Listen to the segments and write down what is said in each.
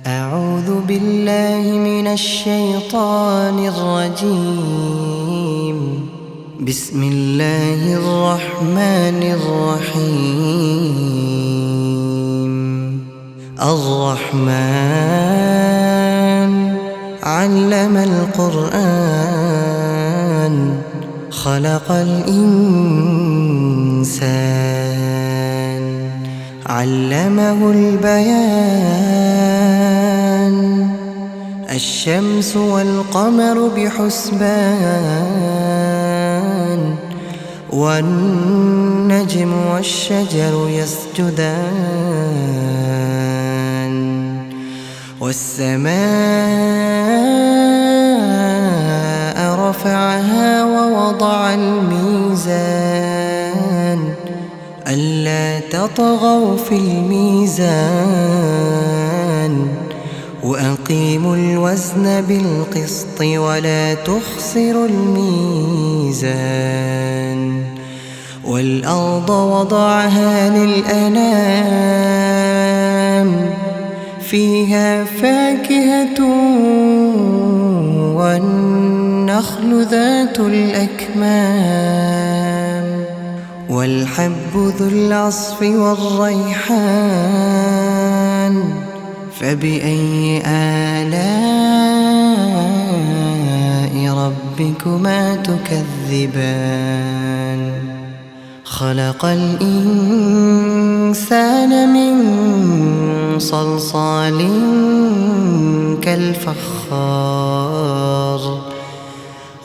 أعوذ بالله من الشيطان الرجيم. بسم الله الرحمن الرحيم. الرحمن علم القرآن خلق الإنسان علمه البيان. الشمس والقمر بحسبان والنجم والشجر يسجدان والسماء رفعها ووضع الميزان ألا تطغوا في الميزان وأقيموا الوزن بالقسط ولا تخسروا الميزان. والأرض وضعها للأنام فيها فاكهة والنخل ذات الأكمام والحب ذو العصف والريحان. فبأي آلاء ربكما تكذبان؟ خلق الإنسان من صلصال كالفخار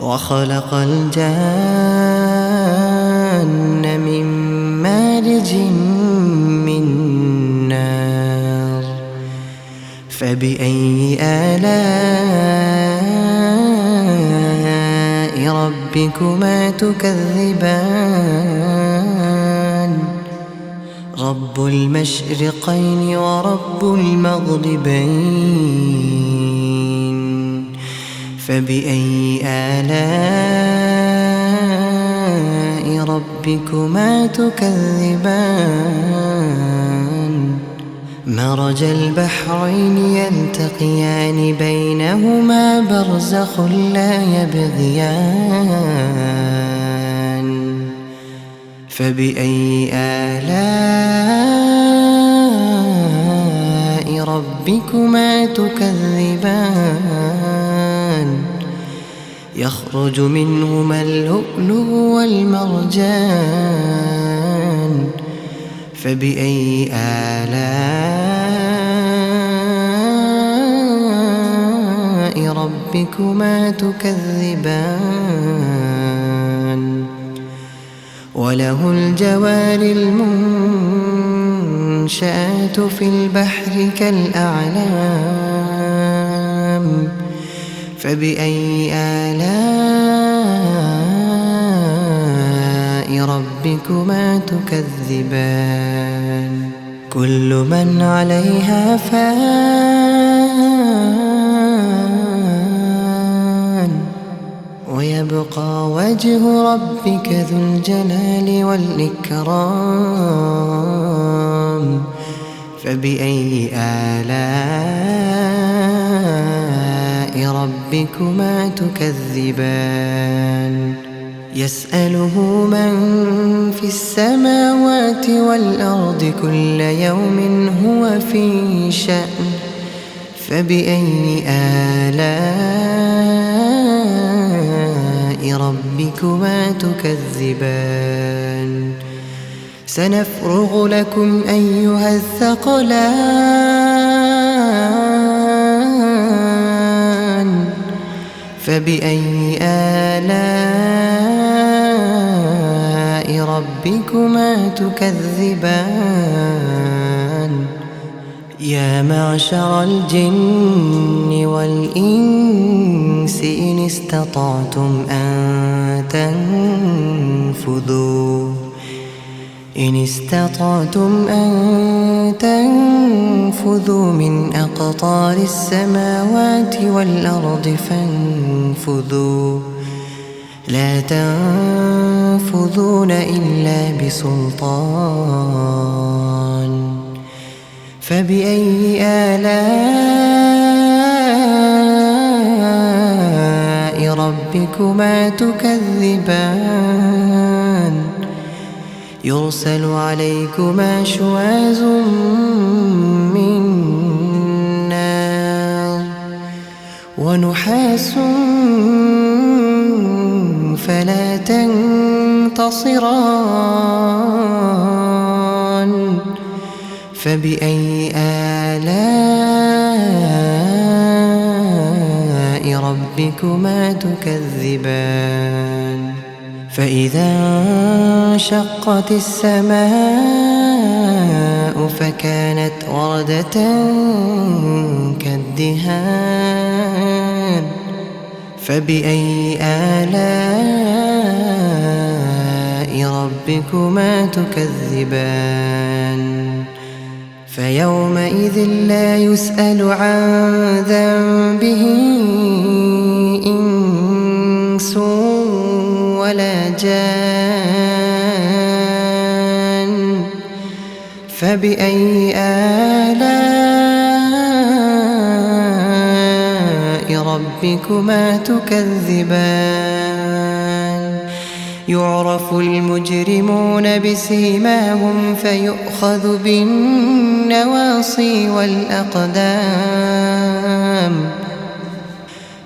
وخلق الجان من مارج من نار. فبأي آلاء ربكما تكذبان؟ رب المشرقين ورب المغربين. فبأي آلاء ربكما تكذبان؟ مرج البحرين يلتقيان بينهما برزخ لا يبغيان. فبأي آلاء ربكما تكذبان؟ يخرج منهما اللؤلؤ والمرجان. فبأي آلاء ربكما تكذبان؟ وله الجوار المنشآت في البحر كالأعلام. فبأي آلاء ربكما تكذبان؟ كل من عليها فان ويبقى وجه ربك ذو الجلال والإكرام. فبأي آلاء ربكما تكذبان؟ يسأله من في السماوات والأرض كل يوم هو في شأن. فبأي آلاء ربكما تكذبان؟ سنفرغ لكم أيها الثقلان. فبأي آلاء ربكما تكذبان؟ يا معشر الجن والإنس إن استطعتم أن تنفذوا من أقطار السماوات والأرض فانفذوا لا تنفذون إلا بسلطان. فبأي آلاء ربكما تكذبان يرسل عليكما شواظ من نار ونحاس فلا تنتصران فبأي آلاء ربكما تكذبان فإذا انشقت السماء فكانت وردة كالدهان فبأي آلاء ربكما تكذبان فيومئذ لا يسأل عن ذنبه إنس ولا جان فبأي آلاء ربكما تكذبان يعرف المجرمون بسيماهم فيؤخذ بالنواصي والأقدام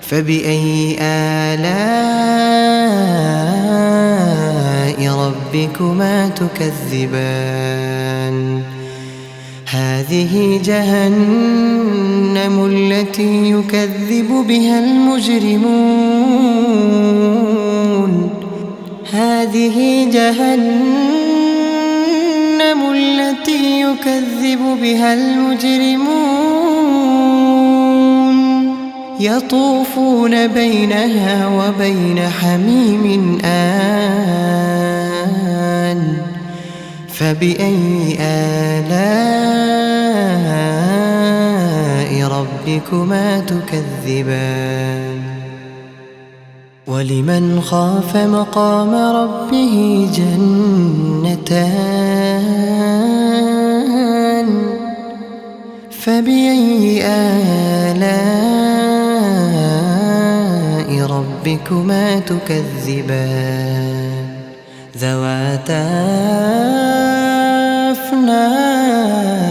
فبأي آلاء ربكما تكذبان هذه جهنم التي يكذب بها المجرمون هذه جهنم التي يكذب بها المجرمون يطوفون بينها وبين حميم آن فبأي آلاء ربكما تكذبان ولمن خاف مقام ربه جنتان فبأي آلاء ربكما تكذبان ذواتا أفنان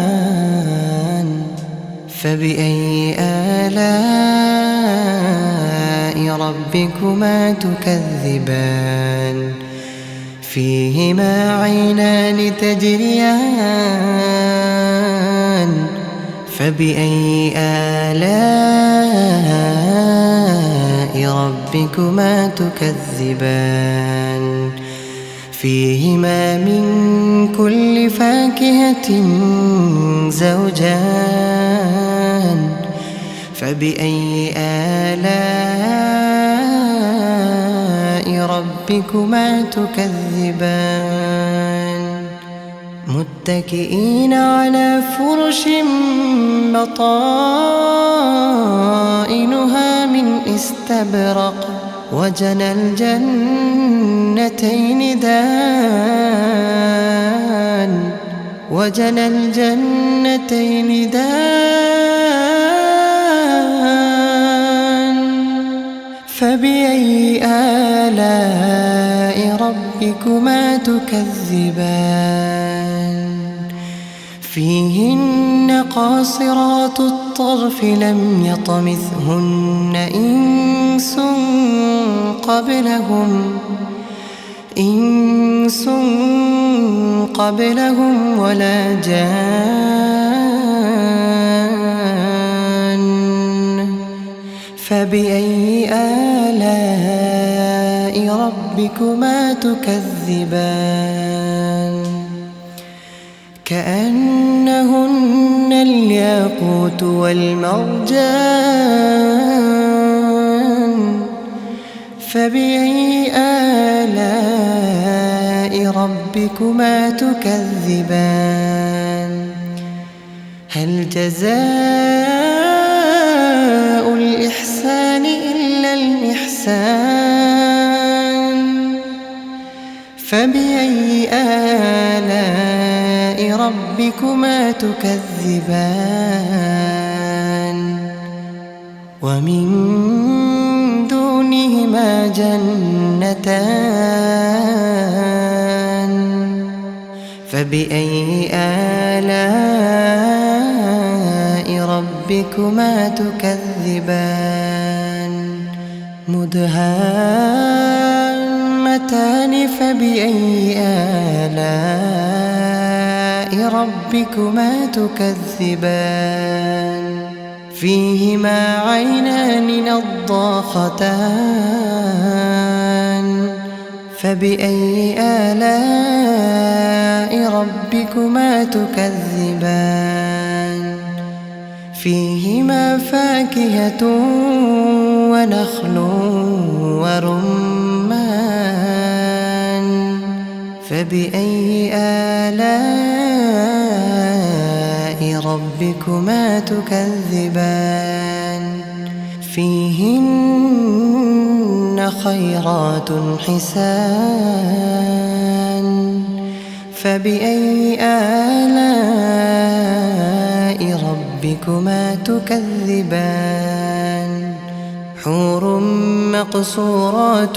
فبأي آلاء ربكما تكذبان فيهما عينان تجريان فبأي آلاء ربكما تكذبان فيهما من كل فاكهة زوجان فبأي آلاء ربكما تكذبان متكئين على فرش بطائنها من استبرق وجنى الجنتين دان وجنى الجنتين دان فبأي آلاء ربكما تكذبان فيهن قاصرات الطرف لم يطمثهن إنس قبلهم ولا جان فبأي آلاء ربكما تكذبان كأنهن الياقوت والمرجان فبأي آلاء ربكما تكذبان هل جزاء الإحسان إلا الإحسان فبأي آلاء ربكما تكذبان ومن دونهما جنتان فبأي آلاء ربكما تكذبان مدهامتان فبأي آلاء ربكما تكذبان فيهما عينان نضاختان فبأي آلاء ربكما تكذبان فيهما فاكهة ونخل ورمان فبأي آلاء ربكما تكذبان فيهن خيرات حسان فبأي آلاء ربكما تكذبان حور مقصورات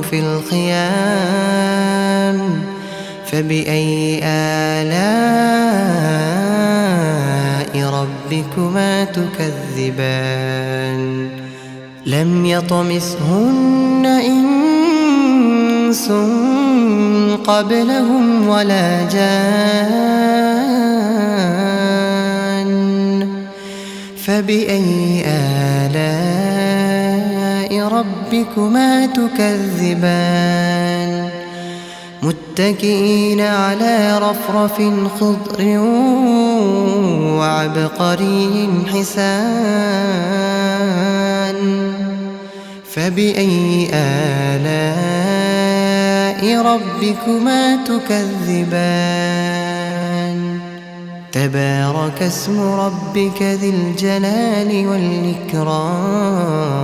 في الخيام فبأي آلاء ربكما تكذبان لم يطمثهن إنس قبلهم ولا جان فبأي آلاء ربكما تكذبان متكئين على رفرف خضر وعبقري حسان فبأي آلاء ربكما تكذبان تبارك اسم ربك ذي الجلال والإكرام